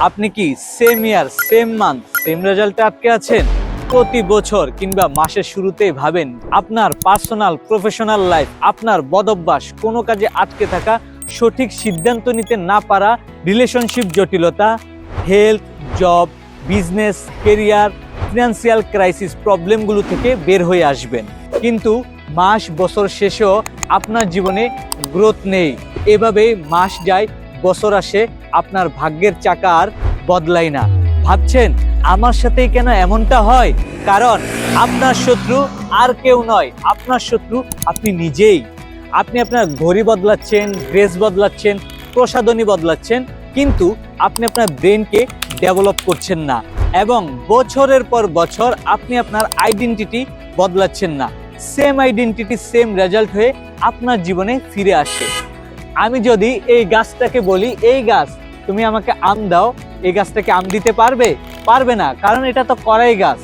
আপনি কি same year same month same রেজাল্টে আটকে আছেন? প্রতি বছর কিংবা মাসের শুরুতেই ভাবেন আপনার পার্সোনাল প্রফেশনাল লাইফ, আপনার বদভ্যাস, কোনো কাজে আটকে থাকা, সঠিক সিদ্ধান্ত নিতে না পারা, রিলেশনশিপ জটিলতা, health, job, business, career, financial crisis প্রবলেমগুলো থেকে বের হয়ে আসবেন। কিন্তু মাস বছর শেষেও আপনার জীবনে গ্রোথ নেই। এভাবেই মাস যায়, বছর আসে, আপনার ভাগ্যের চাকা আর বদলায় না। ভাবছেন আমার সাথেই কেন এমনটা হয়? কারণ আপনার শত্রু আর কেউ নয়, আপনার শত্রু আপনি নিজেই। আপনি আপনার ঘড়ি বদলাচ্ছেন, ড্রেস বদলাচ্ছেন, প্রসাধনী বদলাচ্ছেন, কিন্তু আপনি আপনার ব্রেনকে ডেভেলপ করছেন না, এবং বছরের পর বছর আপনি আপনার আইডেন্টিটি বদলাচ্ছেন না। সেম আইডেন্টিটি সেম রেজাল্ট হয়ে আপনার জীবনে ফিরে আসে। আমি যদি এই গাছটাকে বলি, এই গাছ তুমি আমাকে আম দাও, এই গাছটাকে আম দিতে পারবে? পারবে না, কারণ এটা তো করাই গাছ।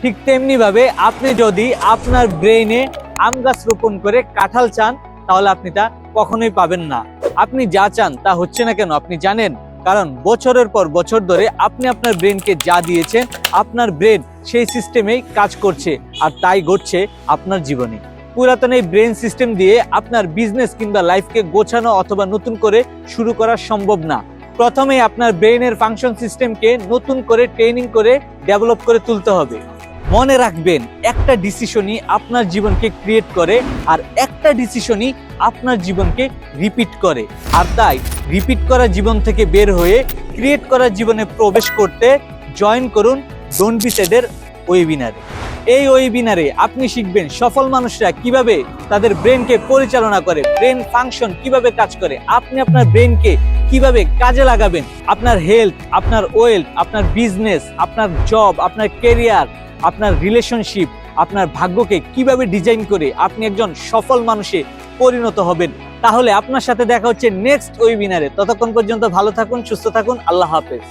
ঠিক তেমনি ভাবে আপনি যদি আপনার ব্রেইনে আম গাছ রোপণ করে কাঁঠাল চান, তাহলে আপনি তা কখনোই পাবেন না। আপনি যা চান তা হচ্ছে না কেন আপনি জানেন? কারণ বছরের পর বছর ধরে আপনি আপনার ব্রেনকে যা দিয়েছেন, আপনার ব্রেন সেই সিস্টেমেই কাজ করছে, আর তাই ঘটছে আপনার জীবনে। পুরাতন এই ব্রেন সিস্টেম দিয়ে আপনার বিজনেস কিংবা লাইফকে গোছানো অথবা নতুন করে শুরু করা সম্ভব না। প্রথমে আপনার ব্রেইনের ফাংশন সিস্টেমকে নতুন করে ট্রেনিং করে ডেভেলপ করে তুলতে হবে। মনে রাখবেন, একটা ডিসিশনই আপনার জীবনকে ক্রিয়েট করে, আর একটা ডিসিশনই আপনার জীবনকে রিপিট করে। আর তাই রিপিট করা জীবন থেকে বের হয়ে ক্রিয়েট করা জীবনে প্রবেশ করতে জয়েন করুন ডোন্ট বি স্যাডের ওয়েবিনারে। এই ওয়েবিনারে আপনি শিখবেন সফল মানুষরা কিভাবে তাদের ব্রেনকে পরিচালনা করে, ব্রেন ফাংশন কিভাবে কাজ করে, আপনি আপনার ব্রেনকে কিভাবে কাজে লাগাবেন আপনার হেলথ, আপনার ওয়েলথ, আপনার বিজনেস, আপনার জব, আপনার কেরিয়ার, আপনার রিলেশনশিপ, আপনার ভাগ্যকে কিভাবে ডিজাইন করে আপনি একজন সফল মানুষে পরিণত হবেন। তাহলে আপনার সাথে দেখা হচ্ছে নেক্সট ওয়েবিনারে। ততক্ষণ পর্যন্ত ভালো থাকুন, সুস্থ থাকুন, আল্লাহ হাফেজ।